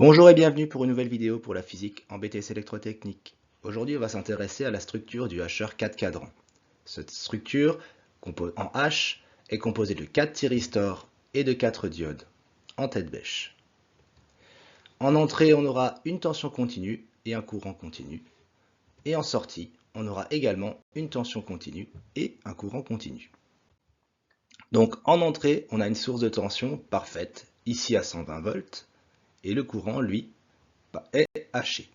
Bonjour et bienvenue pour une nouvelle vidéo pour la physique en BTS électrotechnique. Aujourd'hui, on va s'intéresser à la structure du hacheur 4 cadrans. Cette structure en H est composée de 4 thyristors et de 4 diodes en tête bêche. En entrée, on aura une tension continue et un courant continu. Et en sortie, on aura également une tension continue et un courant continu. Donc en entrée, on a une source de tension parfaite, ici à 120 volts, et le courant, lui, est haché.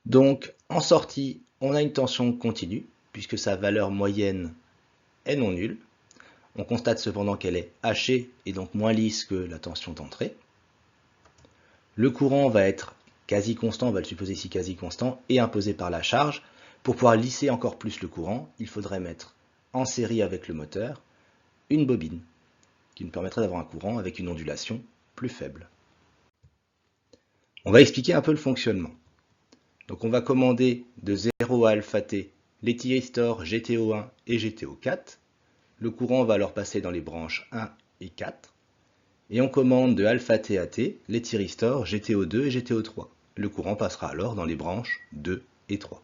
Donc en sortie, on a une tension continue, puisque sa valeur moyenne est non nulle. On constate cependant qu'elle est hachée et donc moins lisse que la tension d'entrée. Le courant va être quasi constant, on va le supposer ici quasi constant, et imposé par la charge. Pour pouvoir lisser encore plus le courant, il faudrait mettre en série avec le moteur une bobine, qui nous permettrait d'avoir un courant avec une ondulation plus faible. On va expliquer un peu le fonctionnement. Donc on va commander de 0 à alpha t les thyristors GTO1 et GTO4. Le courant va alors passer dans les branches 1 et 4. Et on commande de alpha t à t les thyristors GTO2 et GTO3. Le courant passera alors dans les branches 2 et 3.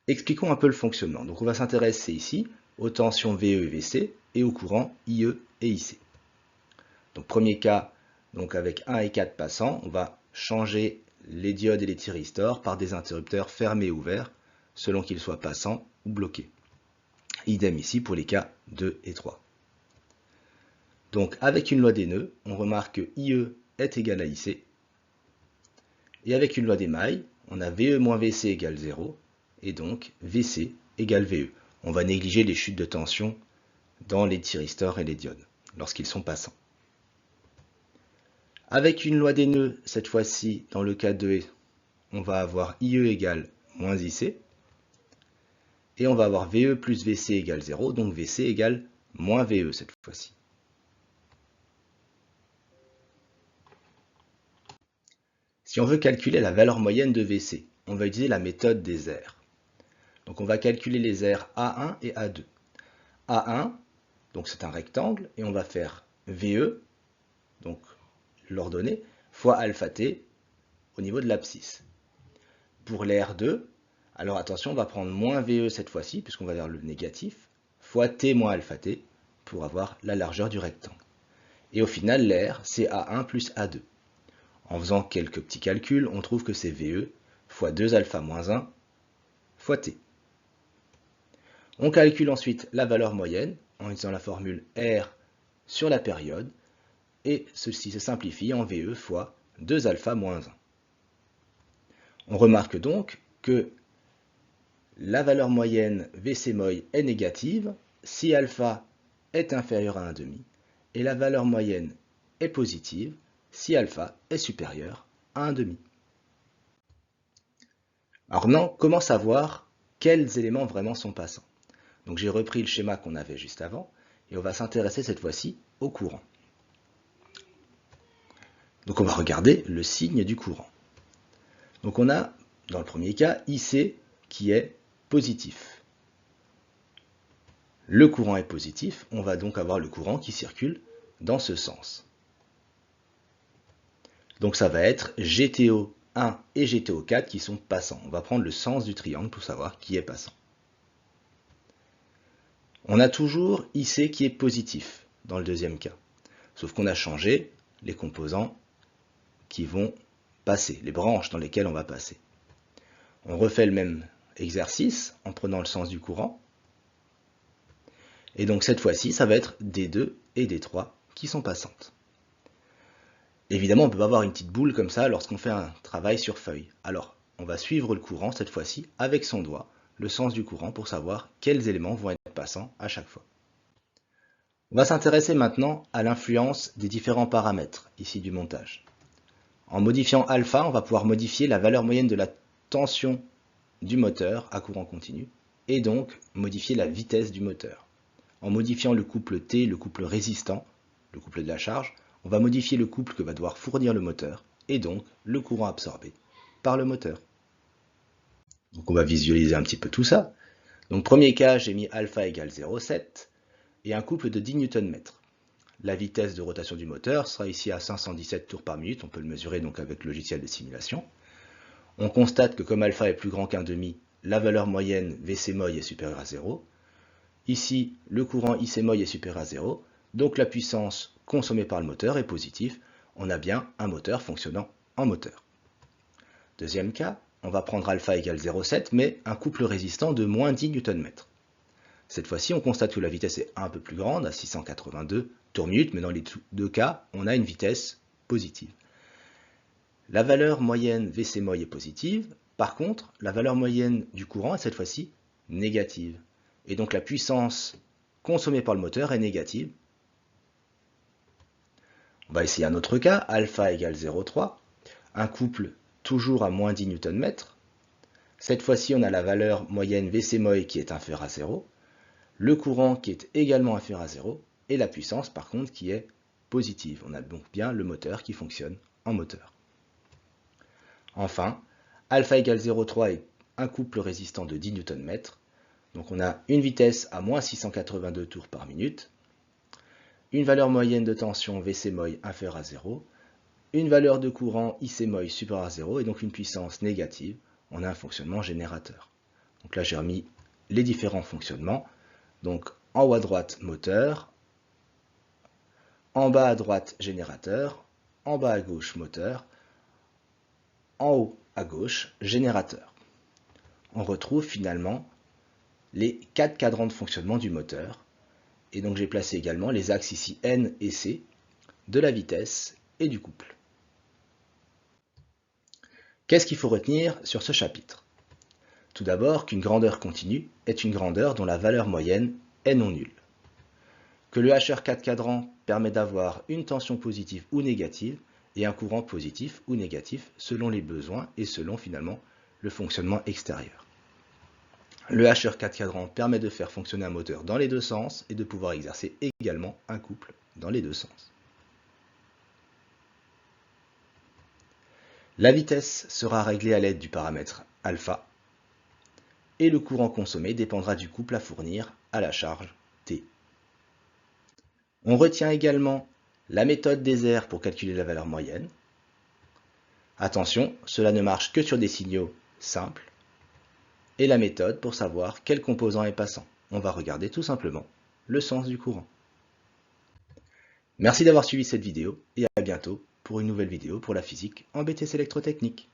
Expliquons un peu le fonctionnement. Donc on va s'intéresser ici aux tensions VE et VC et aux courants IE et IC. Donc premier cas, donc avec 1 et 4 passants, on va changer les diodes et les thyristors par des interrupteurs fermés ou ouverts, selon qu'ils soient passants ou bloqués. Idem ici pour les cas 2 et 3. Donc avec une loi des nœuds, on remarque que IE est égal à IC. Et avec une loi des mailles, on a VE moins VC égale 0, et donc VC égale VE. On va négliger les chutes de tension dans les thyristors et les diodes, lorsqu'ils sont passants. Avec une loi des nœuds, cette fois-ci, dans le cas 2, on va avoir IE égale moins IC. Et on va avoir VE plus VC égale 0, donc VC égale moins VE cette fois-ci. Si on veut calculer la valeur moyenne de VC, on va utiliser la méthode des aires. Donc on va calculer les aires A1 et A2. A1, donc c'est un rectangle, et on va faire VE, donc l'ordonnée, fois alpha t au niveau de l'abscisse. Pour l'aire 2, alors attention, on va prendre moins VE cette fois-ci, puisqu'on va vers le négatif, fois t moins alpha t, pour avoir la largeur du rectangle. Et au final, l'aire, c'est A1 plus A2. En faisant quelques petits calculs, on trouve que c'est VE fois 2 alpha moins 1 fois t. On calcule ensuite la valeur moyenne en utilisant la formule R sur la période, et ceci se simplifie en VE fois 2 alpha moins 1. On remarque donc que la valeur moyenne VC moy est négative si alpha est inférieur à 1,5 et la valeur moyenne est positive si alpha est supérieur à 1,5. Alors maintenant, comment savoir quels éléments vraiment sont passants? Donc j'ai repris le schéma qu'on avait juste avant et on va s'intéresser cette fois-ci au courant. Donc on va regarder le signe du courant. Donc on a, dans le premier cas, IC qui est positif. Le courant est positif, on va donc avoir le courant qui circule dans ce sens. Donc ça va être GTO1 et GTO4 qui sont passants. On va prendre le sens du triangle pour savoir qui est passant. On a toujours IC qui est positif dans le deuxième cas, sauf qu'on a changé les composants qui vont passer, les branches dans lesquelles on va passer. On refait le même exercice en prenant le sens du courant. Et donc cette fois-ci, ça va être D2 et D3 qui sont passantes. Évidemment, on ne peut pas avoir une petite boule comme ça lorsqu'on fait un travail sur feuille. Alors, on va suivre le courant cette fois-ci avec son doigt, le sens du courant pour savoir quels éléments vont être passants à chaque fois. On va s'intéresser maintenant à l'influence des différents paramètres ici du montage. En modifiant alpha, on va pouvoir modifier la valeur moyenne de la tension du moteur à courant continu et donc modifier la vitesse du moteur. En modifiant le couple T, le couple résistant, le couple de la charge, on va modifier le couple que va devoir fournir le moteur et donc le courant absorbé par le moteur. Donc on va visualiser un petit peu tout ça. Donc premier cas, j'ai mis alpha égale 0,7 et un couple de 10 Nm. la vitesse de rotation du moteur sera ici à 517 tours par minute, on peut le mesurer donc avec le logiciel de simulation. On constate que comme alpha est plus grand qu'un demi, la valeur moyenne Vcmol est supérieure à 0. Ici, le courant Icmol est supérieur à 0, donc la puissance consommée par le moteur est positive. On a bien un moteur fonctionnant en moteur. Deuxième cas, on va prendre alpha égale 0,7, mais un couple résistant de moins 10 Nm. Cette fois-ci, on constate que la vitesse est un peu plus grande, à 682 tours minute, mais dans les deux cas, on a une vitesse positive. La valeur moyenne Vcmol est positive, par contre, la valeur moyenne du courant est cette fois-ci négative. Et donc la puissance consommée par le moteur est négative. On va essayer un autre cas, alpha égale 0,3, un couple toujours à moins 10 Nm. Cette fois-ci, on a la valeur moyenne Vcmol qui est inférieure à 0, le courant qui est également inférieur à 0, et la puissance par contre qui est positive. On a donc bien le moteur qui fonctionne en moteur. Enfin, alpha égale 0,3 est un couple résistant de 10 Nm. Donc on a une vitesse à moins 682 tours par minute, une valeur moyenne de tension Vcmol inférieure à 0, une valeur de courant Icmol supérieure à 0 et donc une puissance négative. On a un fonctionnement générateur. Donc là j'ai remis les différents fonctionnements. Donc en haut à droite moteur, en bas à droite générateur, en bas à gauche moteur, en haut à gauche générateur. On retrouve finalement les 4 cadrans de fonctionnement du moteur. Et donc j'ai placé également les axes ici N et C de la vitesse et du couple. Qu'est-ce qu'il faut retenir sur ce chapitre? Tout d'abord qu'une grandeur continue est une grandeur dont la valeur moyenne est non nulle. Que le HR 4 cadrans permet d'avoir une tension positive ou négative et un courant positif ou négatif selon les besoins et selon finalement le fonctionnement extérieur. Le HR 4 cadrans permet de faire fonctionner un moteur dans les deux sens et de pouvoir exercer également un couple dans les deux sens. La vitesse sera réglée à l'aide du paramètre alpha et le courant consommé dépendra du couple à fournir à la charge T. On retient également la méthode des airs pour calculer la valeur moyenne. Attention, cela ne marche que sur des signaux simples. Et la méthode pour savoir quel composant est passant. On va regarder tout simplement le sens du courant. Merci d'avoir suivi cette vidéo et à bientôt pour une nouvelle vidéo pour la physique en BTS électrotechnique.